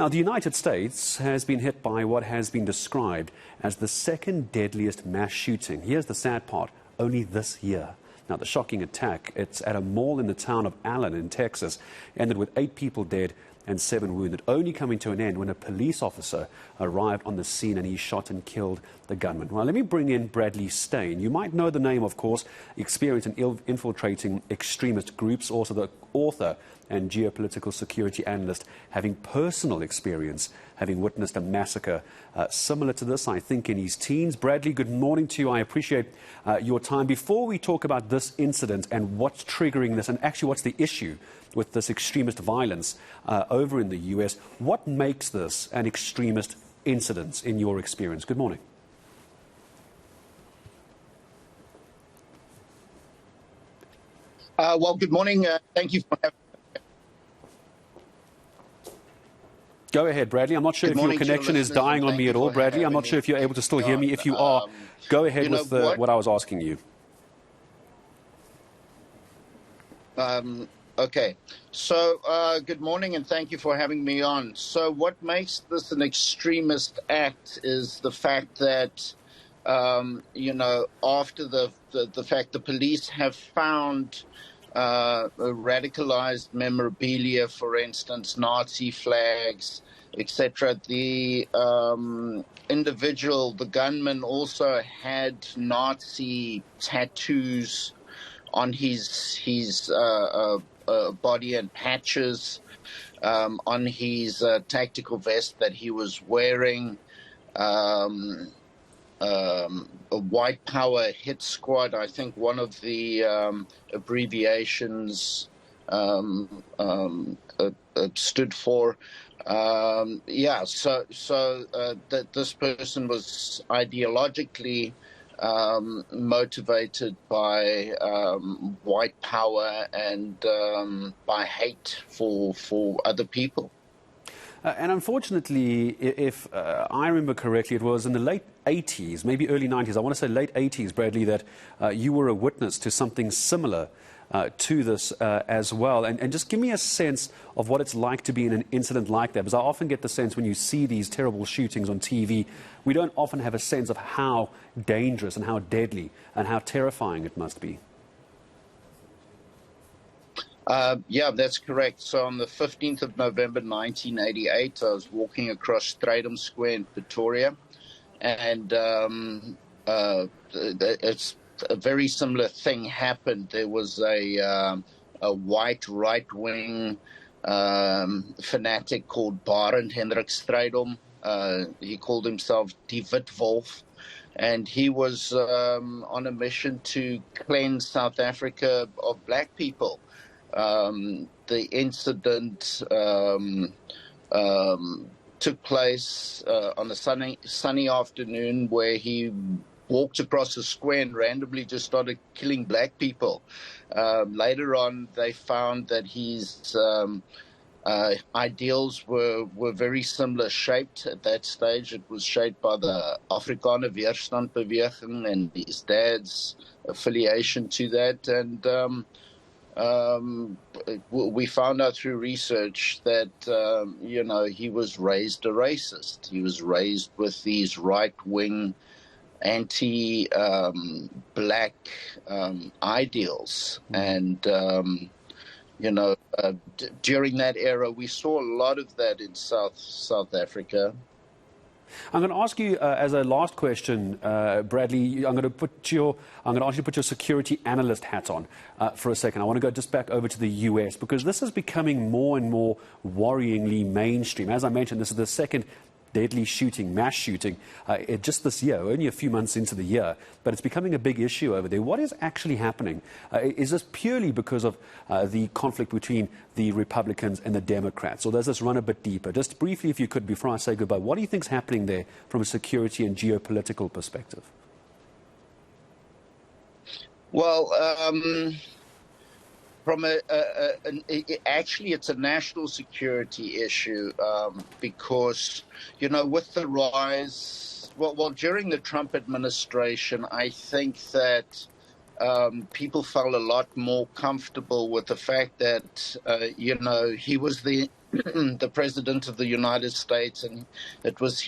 Now, the United States has been hit by what has been described as the second deadliest mass shooting. Here's the sad part, only this year. Now, the shocking attack, it's at a mall in the town of Allen in Texas, ended with 8 people dead and 7 wounded, only coming to an end when a police officer arrived on the scene and he shot and killed the gunman. Well, let me bring in Bradley Steyn. You might know the name, of course, experienced in infiltrating extremist groups, also the author and geopolitical security analyst, having personal experience, having witnessed a massacre similar to this, I think, in his teens. Bradley, good morning to you. I appreciate your time. Before we talk about this incident and what's triggering this, and actually what's the issue with this extremist violence over in the US, what makes this an extremist incident in your experience? Good morning. Well, good morning. Thank you for having me. Go ahead, Bradley. I'm not sure if your connection is dying on me at all, Bradley. I'm not sure if you're able to still hear me. If you are, go ahead with what I was asking you. Okay. So, good morning, and thank you for having me on. So what makes this an extremist act is the fact that, after the fact the police have found radicalized memorabilia, for instance, Nazi flags, etc. The individual, the gunman, also had Nazi tattoos on his body and patches on his tactical vest that he was wearing. A white power hit squad, I think one of the abbreviations stood for. That this person was ideologically motivated by white power and by hate for other people. And unfortunately, if I remember correctly, it was in the late 80s, maybe early 90s, I want to say late 80s, Bradley, that you were a witness to something similar to this as well. And just give me a sense of what it's like to be in an incident like that, because I often get the sense when you see these terrible shootings on TV, we don't often have a sense of how dangerous and how deadly and how terrifying it must be. Yeah, that's correct. So on the 15th of November, 1988, I was walking across Streydom Square in Pretoria, and it's a very similar thing happened. There was a white right-wing fanatic called Barend Hendrik Streydom. He called himself Die Wit Wolf, and he was on a mission to cleanse South Africa of black people. The incident took place on a sunny afternoon where he walked across the square and randomly just started killing black people. Later on, they found that his ideals were very similar shaped at that stage. It was shaped by the Afrikaner Weerstandbeweging and his dad's affiliation to that. And we found out through research that, he was raised a racist. He was raised with these right-wing, anti-black ideals. And, during that era, we saw a lot of that in South Africa. I'm going to ask you as a last question, Bradley. I'm going to ask you to put your security analyst hat on for a second. I want to go just back over to the US, because this is becoming more and more worryingly mainstream. As I mentioned, this is the second deadly shooting, mass shooting, just this year, only a few months into the year, but it's becoming a big issue over there. What is actually happening? Is this purely because of the conflict between the Republicans and the Democrats, or does this run a bit deeper? Just briefly, if you could, before I say goodbye, what do you think is happening there from a security and geopolitical perspective? Well, actually, it's a national security issue because, with the rise, during the Trump administration, I think that people felt a lot more comfortable with the fact that, he was the the President of the United States, and it was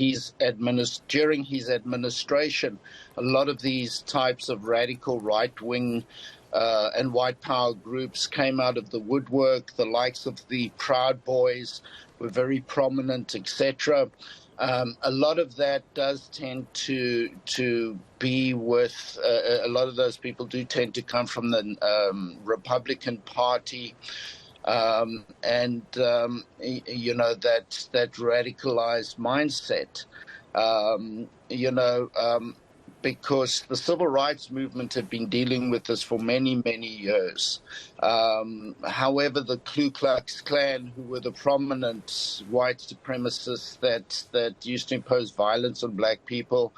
during his administration, a lot of these types of radical right-wing and white power groups came out of the woodwork. The likes of the Proud Boys were very prominent, etc. A lot of that does tend to be with a lot of those people do tend to come from the Republican Party. And you know, that radicalized mindset, because the civil rights movement had been dealing with this for many, many years. However, the Ku Klux Klan, who were the prominent white supremacists that used to impose violence on black people,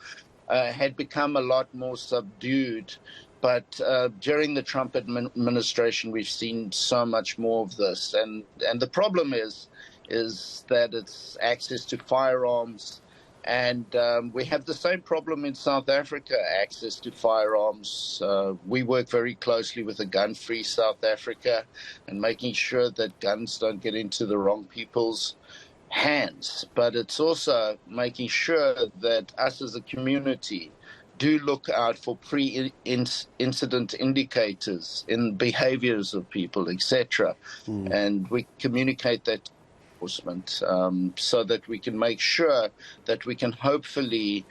had become a lot more subdued. But during the Trump administration, we've seen so much more of this. And the problem is that it's access to firearms. And we have the same problem in South Africa, access to firearms. We work very closely with a gun-free South Africa and making sure that guns don't get into the wrong people's hands. But it's also making sure that us as a community do look out for pre-incident indicators in behaviors of people, etc. And we communicate that to enforcement so that we can make sure that we can hopefully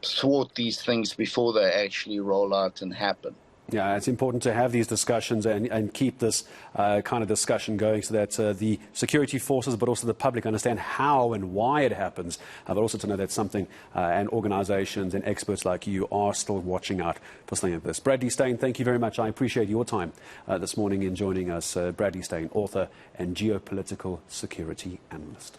thwart these things before they actually roll out and happen. Yeah, it's important to have these discussions and keep this kind of discussion going so that the security forces but also the public understand how and why it happens, but also to know that something and organizations and experts like you are still watching out for something like this. Bradley Steyn, thank you very much. I appreciate your time this morning in joining us. Bradley Steyn, author and geopolitical security analyst.